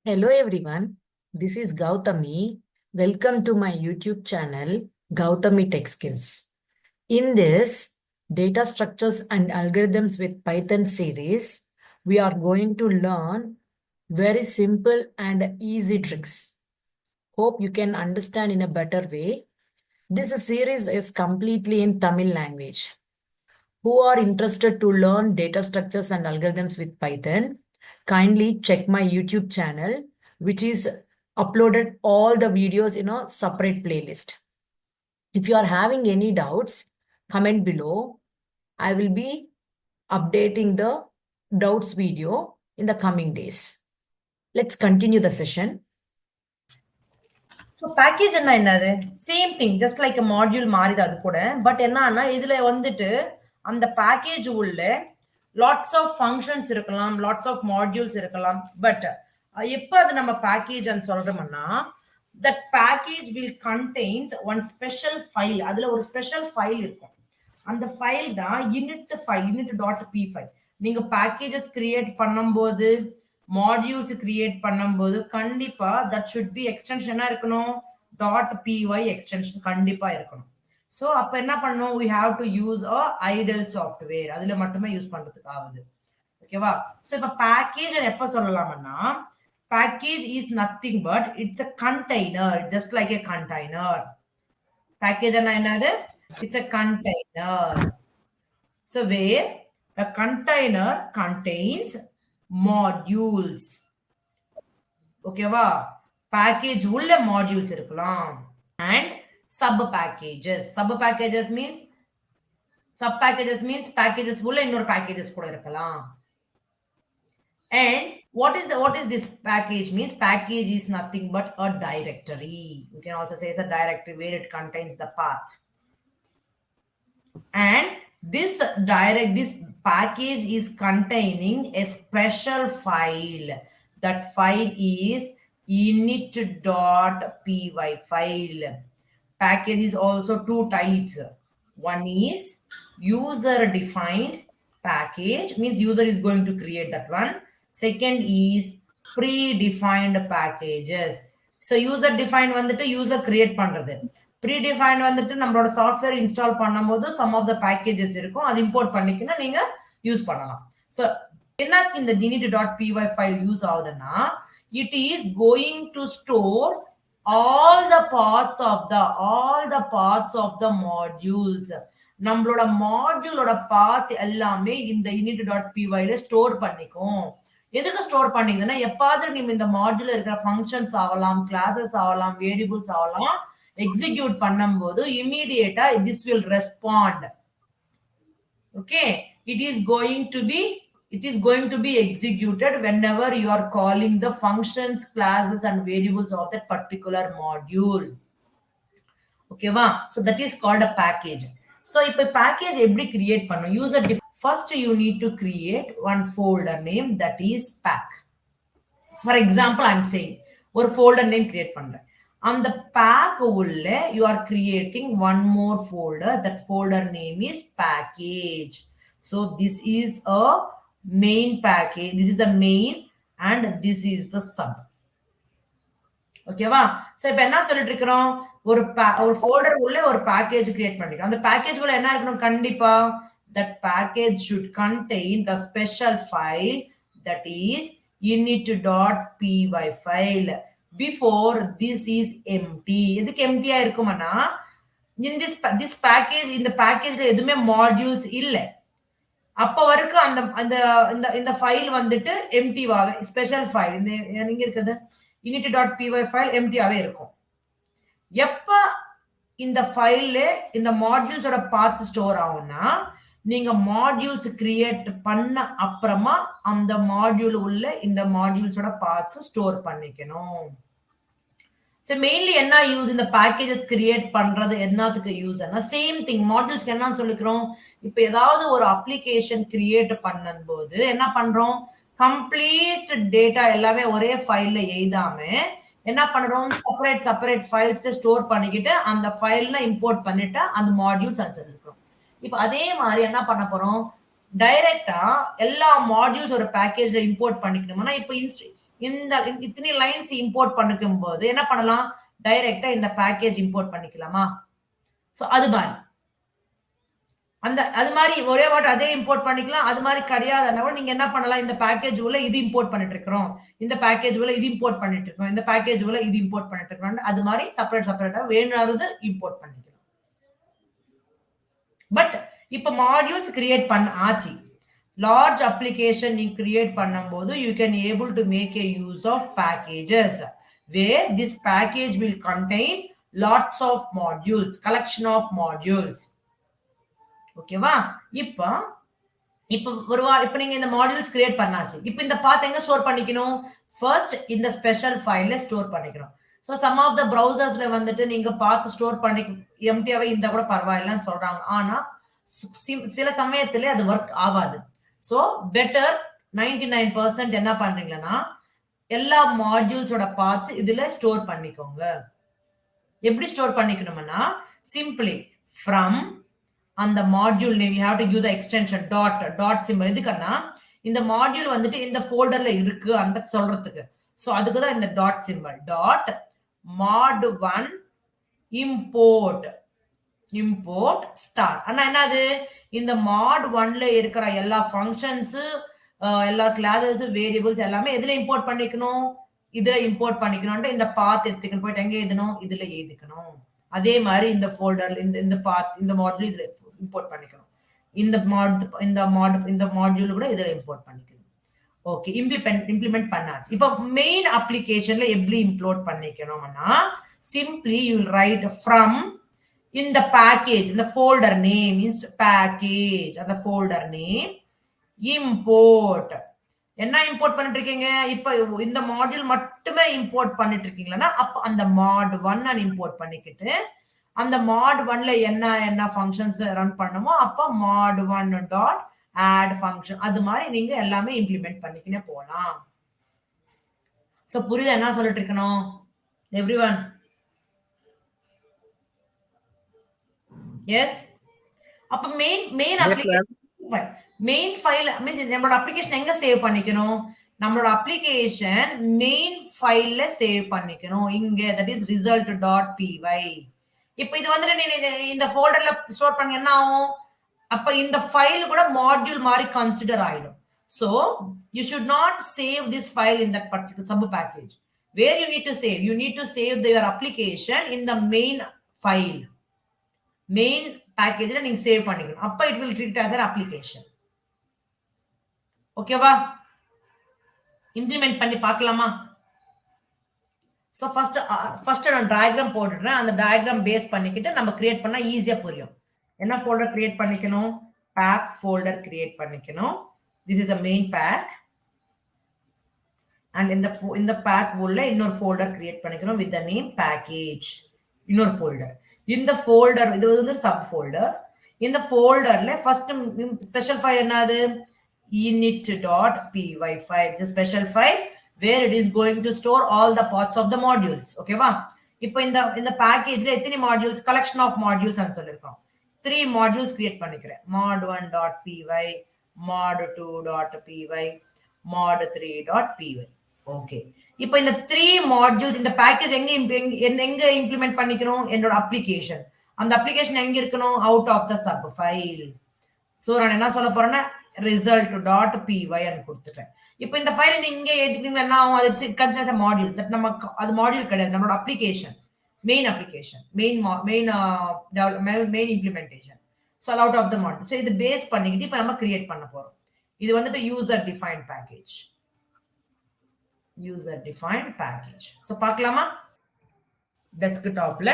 Hello everyone, this is Gautami. Welcome to my YouTube channel, Gautami Tech Skills. In this Data Structures and Algorithms with Python series, we are going to learn very simple and easy tricks. Hope you can understand in a better way. This series is completely in Tamil language. Who are interested to learn data structures and algorithms with Python, kindly check my YouTube channel, which is uploaded all the videos in a separate playlist. If you are having any doubts, comment below. I will be updating the doubts video in the coming days. Let's continue the session. So package என்னது same thing just like module மாறிது அது கூட but என்னன்னா இதுல வந்துட்டு அந்த package உள்ள lots of functions இருக்கலாம், லாட்ஸ் ஆஃப் மாடியூல்ஸ் இருக்கலாம். பட் எப்போ அது நம்ம பேக்கேஜ் சொல்றோம்னா that package will contains one special file. அதுல ஒரு ஸ்பெஷல் ஃபைல் இருக்கும். அந்த ஃபைல் தான் init.py. நீங்க பேக்கேஜஸ் கிரியேட் பண்ணும்போது, மாடியூல்ஸ் கிரியேட் பண்ணும்போது கண்டிப்பா தட் ஷுட் பி எக்ஸ்டென்ஷனா இருக்கணும். .py எக்ஸ்டென்ஷன் கண்டிப்பா இருக்கணும். ஸோ அப்ப என்ன பண்ணணும், we have to use a idle software. அதுல மட்டுமே யூஸ் பண்றதுக்கு ஆகுது. ஓகேவா? ஸோ இப்ப பேக்கேஜ் எப்ப சொல்லலாம்னா, package is nothing but it's a container, just like a container. Package என்னது? It's a container. So where the container contains modules. ஓகேவா? பேக்கேஜ் உள்ள மாடியூல்ஸ் இருக்கலாம். And sub packages. Sub packages means packages உள்ள இன்னொரு packages கூட இருக்கலாம். And what is this package means? Package is nothing but a directory. You can also say it's a directory where it contains the path. And this package is containing a special file. That file is init.py file. Package is also two types. One is user defined package, means user is going to create that one. Second is predefined packages. So user defined வந்துட்டு user create பண்றது. predefined வந்துட்டு நம்மளோட software install பண்ணும்போது some of the packages இருக்கும், அது import பண்ணிக்கினா நீங்க use பண்ணலாம். So என்ன இந்த init.py ஃபைல் யூஸ் ஆகுதுன்னா, it is going to store all the parts of the modules. நம்மளோட மாடியூலோட பாத் எல்லாமே இந்த init.pyல ஸ்டோர் பண்ணிக்கும். எதுக்கு ஸ்டோர் பண்ணீங்கன்னா, எப்பாவது நீங்க இந்த மாடியூல்ல இருக்கிற ஃபங்க்ஷன்ஸ் ஆகலாம், கிளாஸஸ் ஆகலாம், வேரியபிள்ஸ் ஆகலாம், எக்ஸிக்யூட் பண்ணும்போது இமிடியேட்டா this will respond. Okay, it is going to be executed whenever you are calling the functions, classes and variables of that particular module. Okay va? So that is called a package. So if a package எப்படி create பண்ணும், user first you need to create one folder name, that is pack. For example, I'm saying ஒரு folder name create பண்றேன். அந்த pack உள்ள you are creating one more folder. That folder name is package. So this is a main package. This is the main and this is the sub. ஓகேவா? So இப்போ என்ன சொல்லிட்டு இருக்கோம், ஒரு folder உள்ள ஒரு பேக்கேஜ் கிரியேட் பண்ணிருக்கோம். அந்த பேக்கேஜ் உள்ள என்ன இருக்கணும், கண்டிப்பா that package should contain the special file, that is init.py file. Before this is empty. எதுக்கு எம்டியா இருக்கும்னா, in this package, இந்த பேக்கேஜ்ல எதுவுமே மாடியூல்ஸ் இல்ல. அப்ப வரைக்கும் அந்த அந்த இந்த ஃபைல் வந்துட்டு எம்டிவாக ஸ்பெஷல் ஃபைல் இந்த நீங்க இருக்குது init.py ஃபைல் எம்டியாவே இருக்கும். எப்ப இந்த ஃபைல்ல இந்த மாடியூல்ஸோட பாத் ஸ்டோர் ஆகும்னா, நீங்க மாடியூல்ஸ் கிரியேட் பண்ண அப்புறமா அந்த மாடியூல் உள்ள இந்த மாடியூல்ஸோட பாத்ஸ் ஸ்டோர் பண்ணிக்கணும். So mainly என்ன யூஸ், இந்த பேக்கேஜஸ் கிரியேட் பண்றது என்னத்துக்கு யூஸ்னா, சேம் திங் மாடியூல்ஸ்க்கு என்னன்னு சொல்லிக்கிறோம். இப்போ ஏதாவது ஒரு அப்ளிகேஷன் கிரியேட் பண்ணும்போது என்ன பண்றோம், கம்ப்ளீட் டேட்டா எல்லாமே ஒரே ஃபைல்ல எழுதாம என்ன பண்றோம், செப்பரேட் ஃபைல்ஸ்ல ஸ்டோர் பண்ணிக்கிட்டு அந்த ஃபைல்ல இம்போர்ட் பண்ணிட்டு அந்த மாடியூல்ஸ் சொல்லிருக்கோம். இப்போ அதே மாதிரி என்ன பண்ண போறோம், டைரக்டா எல்லா மாடியூல்ஸ் ஒரு பேக்கேஜ்ல இம்போர்ட் பண்ணிக்கணும்னா, இப்போ இந்த இத்தனை லைன்ஸ் இம்போர்ட் பண்ணிக்கும் போது என்ன பண்ணலாம், டைரக்டா இந்த பேக்கேஜ் இம்போர்ட் பண்ணிக்கலாமா? சோ அது மாதிரி அது மாதிரி ஒரே வாட் அதே இம்போர்ட் பண்ணிக்கலாம். அது மாதிரி கிடையாதுன்னா நீங்க என்ன பண்ணலாம், இந்த பேக்கேஜ் உள்ள இது இம்போர்ட் பண்ணிட்டு இருக்கிறோம், இந்த பேக்கேஜ் உள்ள இது இம்போர்ட் பண்ணிட்டு இருக்கோம், இந்த பேக்கேஜ் உள்ள இது இம்போர்ட் பண்ணிட்டு இருக்கோம், அது மாதிரி செப்பரேட்டா வேணும்னாவது இம்போர்ட் பண்ணிக்கலாம். பட் இப்ப மாடியூல்ஸ் கிரியேட் பண்ண ஆச்சு. லார்ஜ் அப்ளிகேஷன் நீங்க கிரியேட் பண்ணும்போது you can able to make a use of packages where this package will contain lots of modules, collection of modules. ஓகேவா? இப்ப நீங்க இந்த மாடியூல்ஸ் கிரியேட் பண்ணாச்சு. இப்ப இந்த பாத் எங்க ஸ்டோர் பண்ணிக்கணும்? ஃபர்ஸ்ட் இந்த ஸ்பெஷல் ஃபைல்ல ஸ்டோர் பண்ணிக்கணும். சோ சம் ஆஃப் த பிரவுசர்ஸ்ல வந்துட்டு நீங்க பாத் ஸ்டோர் பண்ணி எம்டியாவே இருந்தா கூட பரவாயில்லன்னு சொல்றாங்க. ஆனா சில சமயத்துல அது ஒர்க் ஆகாது. சோ பெட்டர் 99% என்ன பண்றீங்கன்னா எல்லா மாடியூல்ஸோட பார்ட்ஸ் இதுல ஸ்டோர் பண்ணிக்கோங்க. எப்படி ஸ்டோர் பண்ணிக்கணும்னா சிம்பிளி ஃப்ரம் அந்த module name you have to use the extension dot symbol. எதுக்குன்னா இந்த மாடியூல் வந்துட்டு இந்த ஃபோல்டர்ல இருக்கு அந்த சொல்றதுக்கு. சோ அதுக்கு தான் இந்த dot symbol. Dot mod1 import star. ஆனா என்னது, இந்த mod1ல இருக்கிற எல்லா ஃபங்க்ஷன்ஸ், எல்லா கிளாஸஸ், வேரியபிள்ஸ் எல்லாமே எதுல இம்போர்ட் பண்ணிக்கணும்? இதுல இம்போர்ட் பண்ணிக்கணும். இந்த பாத் எடுத்துக்கணும், போயிட்டு எங்க எழுதணும்? இதுல எழுதிக்கணும். அதே மாதிரி இந்த ஃபோல்டர் இந்த பாத் இந்த மாடியூல் இதுல இம்போர்ட் பண்ணிக்கணும். இந்த மாடியூல் கூட இதுல இம்போர்ட் பண்ணிக்கணும். ஓகே, இம்ப்ளிமெண்ட் பண்ணாச்சு. இப்போ மெயின் அப்ளிகேஷன்ல எப்படி இம்ப்ளோட் பண்ணிக்கணும்னா simply you will write from இந்த பேக்கேஜ், இந்த ஃபோல்டர் நேம் மீன்ஸ் பேக்கேஜ், அந்த ஃபோல்டர் நேம் இம்போர்ட். என்ன இம்போர்ட் பண்ணிட்டு இருக்கீங்க? இப்ப இந்த மாடியூல் மட்டுமே இம்போர்ட் பண்ணிட்டு இருக்கீங்களா? அப்ப அந்த mod1 இம்போர்ட் பண்ணிக்கிட்டு அந்த mod1ல என்ன ஃபங்க்ஷன்ஸ் ரன் பண்ணுமோ அப்ப mod1 டாட் ஆட் ஃபங்க்ஷன் அது மாதிரி நீங்க எல்லாமே இம்ப்ளிமெண்ட் பண்ணிக்கினே போலாம். சோ புரியுதா என்ன சொல்லிட்டு இருக்கணும்? Everyone yes? அப்ப main application main file means நம்மளோட அப்ளிகேஷன் எங்க சேவ் பண்ணிக்கணும்? நம்மளோட அப்ளிகேஷன் மெயின் ஃபைல்ல சேவ் பண்ணிக்கணும். இங்க தட் இஸ் result.py. இப்போ இது வந்துட்டு நீ இந்த ஃபோல்டர்ல ஸ்டோர் பண்ணி என்ன ஆகும்? அப்ப இந்த ஃபைல் கூட மாடியூல் மாதிரி கன்சிடர் ஆயிடும். So you should not save this file in that particular sub package. Where you need to save? You need to save your application in the main file. Main package நீங்க save பண்ணிக்கணும். அப்ப it will treat as an application. ஓகேவா? Implement பண்ணி பார்க்கலாமா? So first நான் diagram போட்டுறேன். அந்த diagram base பண்ணிக்கிட்டு நம்ம கிரியேட் பண்ணா ஈஸியா புரியும். என்ன ஃபோல்டர் கிரியேட் பண்ணிக்கணும்? பேக் ஃபோல்டர் கிரியேட் பண்ணிக்கணும். This is a main pack. And இந்த pack உள்ள இன்னொரு ஃபோல்டர் கிரியேட் பண்ணிக்கணும் with the name package. இன்னொரு ஃபோல்டர். இந்த ஃபோல்டர் இது வந்து சப் ஃபோல்டர். இந்த ஃபோல்டர்ல ஃபர்ஸ்ட் ஸ்பெஷல் ஃபைல் என்னது? init.py file. It's a special file where it is going to store all the parts of the modules. ஓகேவா? இப்போ இந்த பேக்கேஜ்ல எத்தனை மாடியூல்ஸ்? கலெக்ஷன் ஆஃப் மாடியூல்ஸ் னு சொல்லிருக்கோம். 3 மாடியூல்ஸ் கிரியேட் பண்ணிக்கிறேன். mod1.py, mod2.py, mod3.py. ஓகே, இப்போ இந்த 3 modules இந்த பேக்கேஜ் எங்க இம்ப்ளிமெண்ட் பண்ணிக்கணும்? என்னோட அப்ளிகேஷன். அந்த அப்ளிகேஷன் எங்க இருக்கணும்? Out of the sub file. So நான் என்ன சொல்ல போறேன்னா result.py ன்னு கொடுத்துட்டேன். இப்போ இந்த ஃபைல் நீங்க இங்க ஏத்திட்டீங்கன்னா என்ன ஆகும்? அது கன்சிடர்ஸ் a module. தட் நமக்கு அது மாடியூல் கிடையாது, நம்மளோட application, main application, main implementation. So அது out of the module. So இது பேஸ் பண்ணிக்கிட்டு இப்போ நம்ம கிரியேட் பண்ண போறோம். இது வந்துட்டு user defined package. User defined package. So பார்க்கலாமா? டெஸ்க்டாப்ல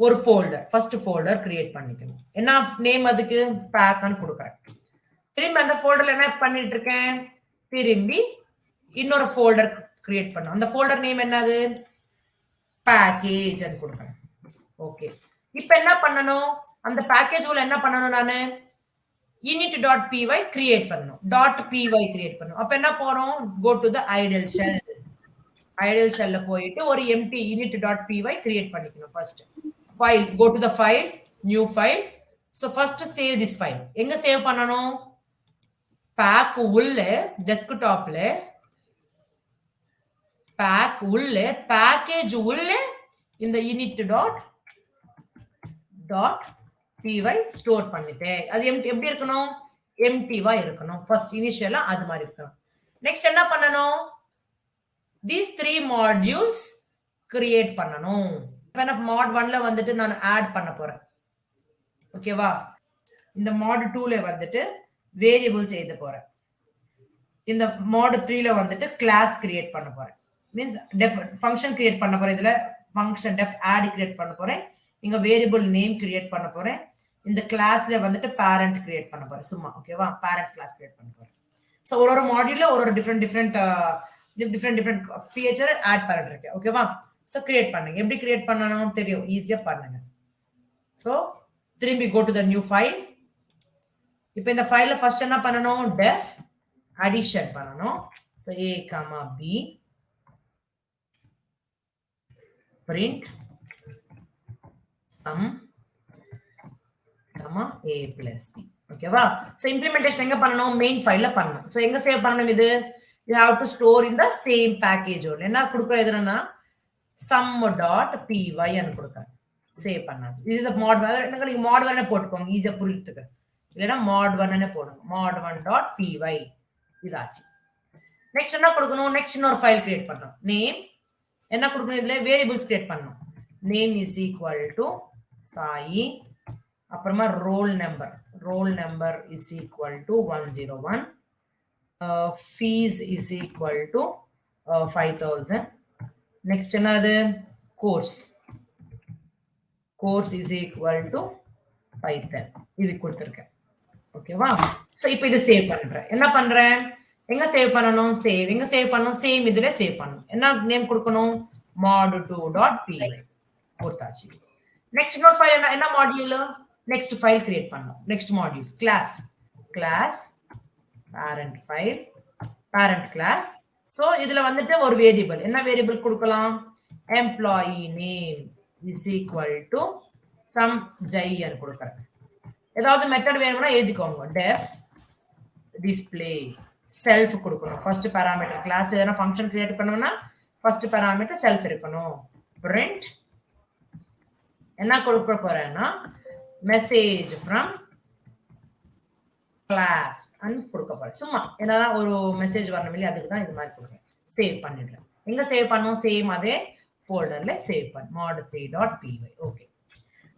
ஒரு ஃபோல்டர், ஃபர்ஸ்ட் ஃபோல்டர் கிரியேட் பண்ணிக்கணும். என்ன நேம் அதுக்கு? பேக்னு கொடுக்குறேன். திரும்பி அந்த ஃபோல்டர்ல என்ன பண்ணிட்டு இருக்கேன்? திரும்பி இன்னொரு ஃபோல்டர் கிரியேட் பண்ணணும். அந்த ஃபோல்டர் நேம் என்னது? பேக்கேஜ் ன்னு கொடுக்குறேன். ஓகே, இப்போ என்ன பண்ணணும்? அந்த பேக்கேஜ் உள்ள என்ன பண்ணணும்? நானு init.py கிரியேட் பண்ணணும். .py கிரியேட் பண்ணணும். அப்ப என்ன போறோம்? go to the idle shell. idle shellல போயிட்டு ஒரு empty init.py கிரியேட் பண்ணிக்கணும். First file, go to the file, new file. So first save this file. எங்க சேவ் பண்ணணும்? பேக் உள்ள டெஸ்க்டாப்ல pack உள்ளே package உள்ளே இந்த init dot py ஸ்டோர் பண்ணிட்டேன். அது எப்படி இருக்கணும்? எம்டிவா இருக்கணும். ஃபர்ஸ்ட் இனிஷியலா அது மாதிரி இருக்கணும். நெக்ஸ்ட் என்ன பண்ணணும்? these 3 modules கிரியேட் பண்ணணும். இப்போ mod 1ல வந்துட்டு நான் ஆட் பண்ண போறேன். ஓகேவா? இந்த mod 2ல வந்துட்டு வேரியபிள்ஸ் எழுத போறேன். இந்த mod 3ல வந்துட்டு கிளாஸ் கிரியேட் பண்ண போறேன். மீன்ஸ் டெஃப் ஃபங்க்ஷன் கிரியேட் பண்ண போறேன். இதுல ஃபங்க்ஷன் டெஃப் ஆட் கிரியேட் பண்ண போறேன். இங்க வேரியபிள் நேம் கிரியேட் பண்ண போறேன். இந்த கிளாஸ்ல வந்துட்டு பேரண்ட் கிரியேட் பண்ண போறேன். சும்மா ஓகேவா? பேரண்ட் கிளாஸ் கிரியேட் பண்ண போறேன். சோ ஒரு மாடியூல்ல ஒரு டிஃபரெண்ட் ஃபீச்சர் ஆட் பண்ணிட்டு இருக்கேன். ஓகேவா? சோ கிரியேட் பண்ணுங்க. எப்படி கிரியேட் பண்ணனும் தெரியும், ஈஸியா பண்ணுங்க. சோ திரும்பி go to the new file. இப்போ இந்த ஃபைல்ல ஃபர்ஸ்ட் என்ன பண்ணனும்? def addition பண்ணனும். So a, b print sum a plus b. ஓகேவா? சோ இம்ப்ளிமெண்டேஷன் எங்க பண்ணனும்? மெயின் ஃபைல்ல பண்ணனும். சோ எங்க சேவ் பண்ணனும் இது? you have to store in the same package only. என்ன கொடுக்கிறது என்னன்னா sum.py ன்னு கொடுக்கிறேன். சேவ் பண்ணாது. this is a mod 1. நீங்க mod 1 போட்டுக்கோங்க ஈஸியா புரியுதுக்கு. இல்லனா mod 1 ன்னு போடுங்க. mod1.py இதாச்சு. நெக்ஸ்ட் என்ன கொடுக்கணும்? நெக்ஸ்ட் இன்னொரு ஃபைல் கிரியேட் பண்றோம். நேம் என்ன கொடுக்கணும்? இதுல வேரியபிள்ஸ் கிரியேட் பண்ணனும். Name is equal to Sai, அப்புறமா roll number is equal to 101, fees is equal to 5000. next என்னது? course is equal to python. இது கொடுத்திருக்கேன். ஓகேவா? சோ இப்போ இது சேவ் பண்றேன். என்ன பண்றேன்? எங்க சேவ் பண்ணனும்? எங்க சேவ் பண்ணனும்? சேம் இதுல சேவ் பண்ணனும். என்ன நேம் கொடுக்கணும்? mod2.py போட்டாச்சு. நெக்ஸ்ட் இன்னொரு ஃபைல் என்ன மாடியூல்? நெக்ஸ்ட் ஃபைல் கிரியேட் பண்ணனும். Next module class parent class. so இதுல வந்துட்டு ஒரு வேரியபிள் என்ன வேரியபிள் கொடுக்கலாம்? employee name is equal to some jai ன்னு கொடுக்கிறேன். ஏதாவது மெத்தட் வேணும்னா எழுதிக்கோங்க. def display self கொடுக்கணும். ஃபர்ஸ்ட் பாராமீட்டர் கிளாஸ் எதனா ஃபங்க்ஷன் கிரியேட் பண்ணனும்னா ஃபர்ஸ்ட் பாராமீட்டர் self இருக்கணும். print என்ன கொடுக்க போறேன்னா message from class and கொடுக்க போறேன். சும்மா என்னன்னா ஒரு மெசேஜ் வரணும் இல்லையா, அதுக்கு தான் இது மாதிரி கொடுக்கிறேன். சேவ் பண்ணிடுறேன். எங்க சேவ் பண்ணுவோம்? சேம் அதே ஃபோல்டர்ல சேவ் பண்ணு. mod3.py. ஓகே.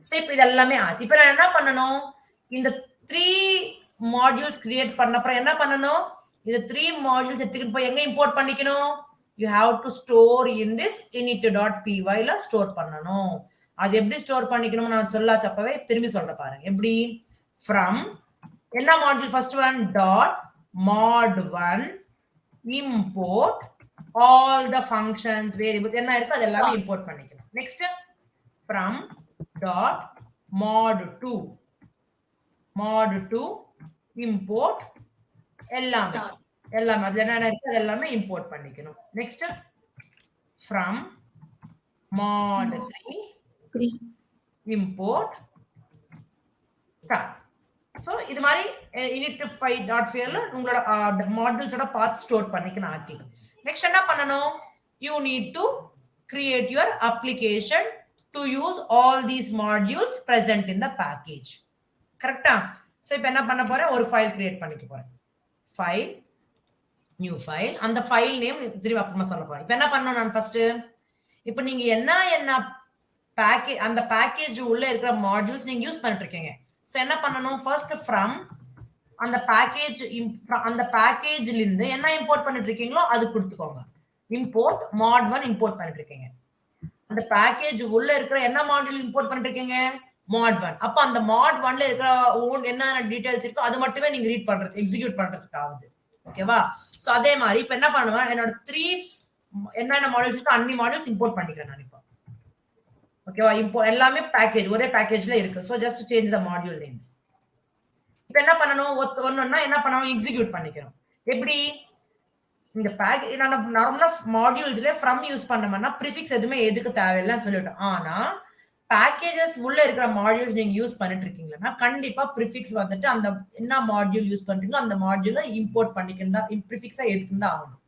சோ இப்போ இது எல்லாமே ஆச்சு. இப்போ நான் என்ன பண்ணனும்? இந்த 3 மாடியூல்ஸ் கிரியேட் பண்ணப்புறம் என்ன பண்ணனும்? இந்த 3 மாடியூல்ஸ் எடுத்துக்கிட்டு போய் எங்க இம்போர்ட் பண்ணிக்கணும்? you have to store in this init.py ல ஸ்டோர் பண்ணனும். அது எப்படி ஸ்டோர் பண்ணிக்கணும் நான் சொல்லச்சப்பவே திரும்பி சொல்றேன் பாருங்க. எப்படி? from என்ன module? First one .mod1 import all the functions variables என்ன இருக்கு அது எல்லாமே இம்போர்ட் பண்ணிக்கணும். நெக்ஸ்ட் from .mod2 import எல்லாமே அதுல என்ன இருக்கு அது எல்லாமே இம்போர்ட் பண்ணிக்கணும். Next from mod3 import start. So இது மாதிரி init.py ல உங்களோட மாடியூல்ஸோட பாத் ஸ்டோர் பண்ணிக்கணும் ஆச்சு. நெக்ஸ்ட் என்ன பண்ணனும்? you need to create your application to use all these modules present in the package. கரெக்ட்டா? சோ இப்போ என்ன பண்ண போறேன்? ஒரு ஃபைல் கிரியேட் பண்ணிக்க போறேன். File new file. அந்த ஃபைல் நேம் திருப்பி அப்புறமா சொல்ல போறேன். இப்போ என்ன பண்ணனும்? நான் ஃபர்ஸ்ட் இப்போ நீங்க என்ன பேக்கேஜ் அந்த பேக்கேஜ் உள்ள இருக்கிற மாடியூல்ஸ் நீங்க யூஸ் பண்ணிட்டு இருக்கீங்க. சோ என்ன பண்ணனும்? ஃபர்ஸ்ட் from அந்த பேக்கேஜ்ல இருந்து என்ன இம்போர்ட் பண்ணிட்டு இருக்கீங்களோ அது கொடுத்துக்கோங்க. இம்போர்ட் mod1 இம்போர்ட் பண்ணிட்டு இருக்கீங்க. அந்த பேக்கேஜ் உள்ள இருக்கிற என்ன மாடியூல் இம்போர்ட் பண்ணிட்டு இருக்கீங்க? mod1. அப்ப அந்த mod1ல இருக்கிற என்ன டீடைல்ஸ் இருக்கோ அது மட்டுமே நீங்க ரீட் பண்றது எக்ஸிக்யூட் பண்றதுக்கு ஆகுது. ஓகேவா? சோ அதே மாதிரி இப்போ என்ன பண்ணுவேன்? என்னோட 3 என்னென்ன மாடியூல்ஸ் இருக்கோ அன்னி மாடியூல்ஸ் இம்போர்ட் பண்ணிக்கிறேன் நான் இப்போ. ஓகேவா? இப்போ எல்லாமே பேக்கேஜ் ஒரே பேக்கேஜ்ல இருக்கு. So just change the module names. இப்போ என்ன பண்ணனும்? ஒவ்வொண்ணா என்ன பண்ணனும்? எக்ஸிக்யூட் பண்ணிக்கணும். எப்படி? இந்த பேக்கேஜ் நான் நார்மலா மாடியூல்ஸ்ல from யூஸ் பண்ணோம்னா prefix எதுமே எதுக்கு தேவையில்லைன்னு சொல்லிட்டோம். ஆனா பேக்கேजेस உள்ள இருக்கிற மாடியூல்ஸ் நீங்க யூஸ் பண்ணிட்டு இருக்கீங்களா கண்டிப்பா prefix வந்துட்டு அந்த என்ன மாடியூல் யூஸ் பண்றீங்களோ அந்த மாடியூலை இம்போர்ட் பண்ணிக்கணும். prefix-ஆ எதுக்குன்னு ஆகணும்.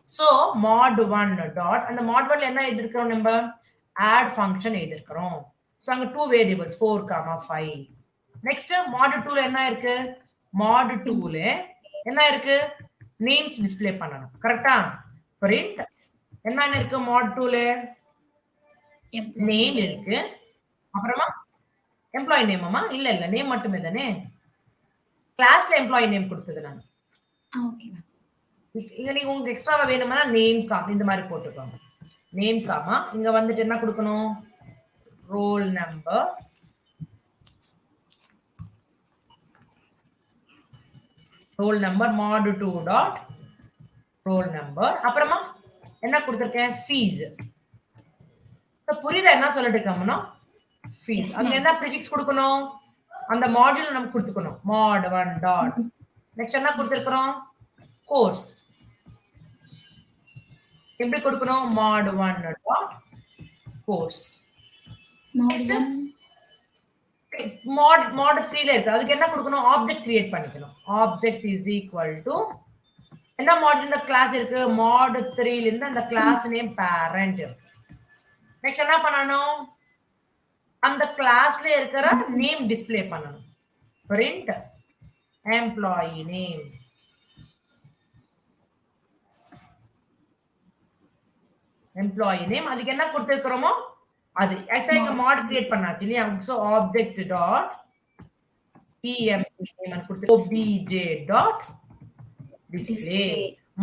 ஸோ mod1 டாட் அந்த mod1ல என்ன எழுதிருக்கிறோம் நம்ம add function எழுதிருக்கிறோம். ஸோ அங்க 2 வேரியபிள்ஸ் 4, 5. நெக்ஸ்ட் mod2ல என்ன இருக்கு? mod2ல என்ன இருக்கு? நேம்ஸ் டிஸ்ப்ளே பண்ணணும். கரெக்டா? பிரிண்ட் என்ன இருக்கு mod2ல? நேம் இருக்கு. அப்புறமா எம்ப்ளாயி நேமமா? இல்ல இல்ல நேம் மட்டுமே தானே. கிளாஸ்ல எம்ப்ளாயி நேம் கொடுத்தது நான். Okay ma'am. இங்க நீங்க உங்களுக்கு எக்ஸ்ட்ராவா வேணும்னா நேம் காம் இந்த மாதிரி போட்டுக்கோங்க. நேம் காமா இங்க வந்துட்டு என்ன கொடுக்கணும்? Roll number, roll number mod2 dot roll number. அப்புறமா என்ன கொடுத்துருக்கேன்? ஃபீஸ். புரியுதா என்ன சொல்லிட்டு இருக்கோம்னா? ஃபீஸ். அங்க என்ன ப்ரிஃபிக்ஸ் கொடுக்கணும்? அந்த மாடியூல் நம்ம கொடுத்துக்கணும். mod1 டாட் நெக்ஸ்ட் என்ன கொடுத்துருக்கிறோம்? கோர்ஸ். எப்படி கொடுக்கணும்? mod1 dot course. Next mod 3ல இருக்கு. அதுக்கு என்ன கொடுக்கணும்? ஆப்ஜெக்ட் கிரியேட் பண்ணிக்கணும். ஆப்ஜெக்ட் இஸ் ஈக்குவல் டு என்ன மாடியூல்ல கிளாஸ் இருக்கு? mod 3ல இருந்து அந்த கிளாஸ் நேம் பேரண்ட் இருக்கு. நெக்ஸ்ட் என்ன பண்ணணும்? அந்த கிளாஸ்ல இருக்கிற நேம் டிஸ்ப்ளே பண்ணணும். Print employee name. Employee name அதுக்கு என்ன கொடுத்துருக்கிறோமோ அது ஆக்சுவலா இங்க மாட் கிரியேட் பண்ணாச்சு இல்லையா? So object dot obj dot display.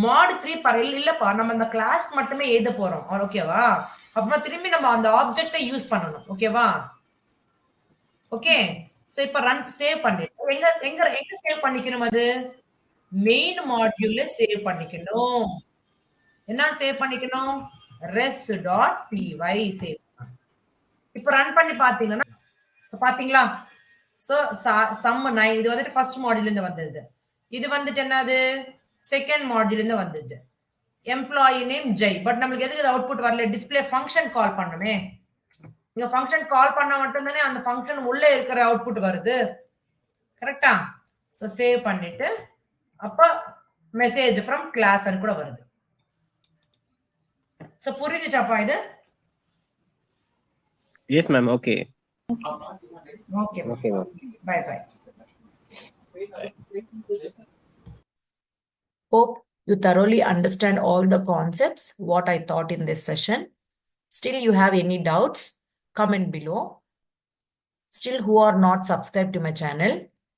mod 3 பரல் இல்லப்பா, நம்ம அந்த கிளாஸ் மட்டுமே எழுத போறோம். ஓகேவா? அப்புறமா திரும்பி நம்ம அந்த ஆப்ஜெக்டை யூஸ் பண்ணணும். ஓகேவா? ஓகே. சோ இப்ப ரன் சேவ் பண்ணிட்டு எங்க எங்க எங்க சேவ் பண்ணிக்கணும்? அது மெயின் மாடியூல்ல சேவ் பண்ணிக்கணும். என்ன சேவ் பண்ணிக்கணும்? res.py save. இப்ப ரன் பண்ணி பாத்தீங்கன்னா பாத்தீங்களா? சோ சம் 9 இது வந்துட்டு ஃபர்ஸ்ட் மாடியூல்ல இருந்து வந்தது. இது வந்துட்டு என்னது? செகண்ட் மாடியூல்ல இருந்து வந்தது. Employee name Jai. பட் நமக்கு எதுக்கு அவுட்புட் வரல? டிஸ்ப்ளே ஃபங்க்ஷன் கால் பண்ணுமே. நீங்க ஃபங்க்ஷன் கால் பண்ண மட்டும் தானே அந்த ஃபங்க்ஷன் உள்ள இருக்கிற அவுட்புட் வருது. கரெக்டா? சோ சேவ் பண்ணிட்டு அப்ப மெசேஜ் ஃப்ரம் கிளாஸ் கூட வருது. சோ புரிஞ்சுச்சாப்பா இது? Yes, ma'am. Okay. Okay. Okay, ma'am. Bye bye. Hope you thoroughly understand all the concepts, what I taught in this session. Still you have any doubts, comment below. Still who are not subscribed to my channel,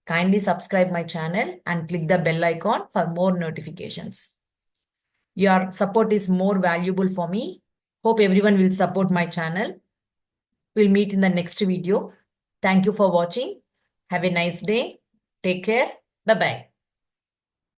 kindly subscribe my channel and click the bell icon for more notifications. Your support is more valuable for me. Hope everyone will support my channel. We'll meet in the next video. Thank you for watching. Have a nice day. Take care. Bye-bye.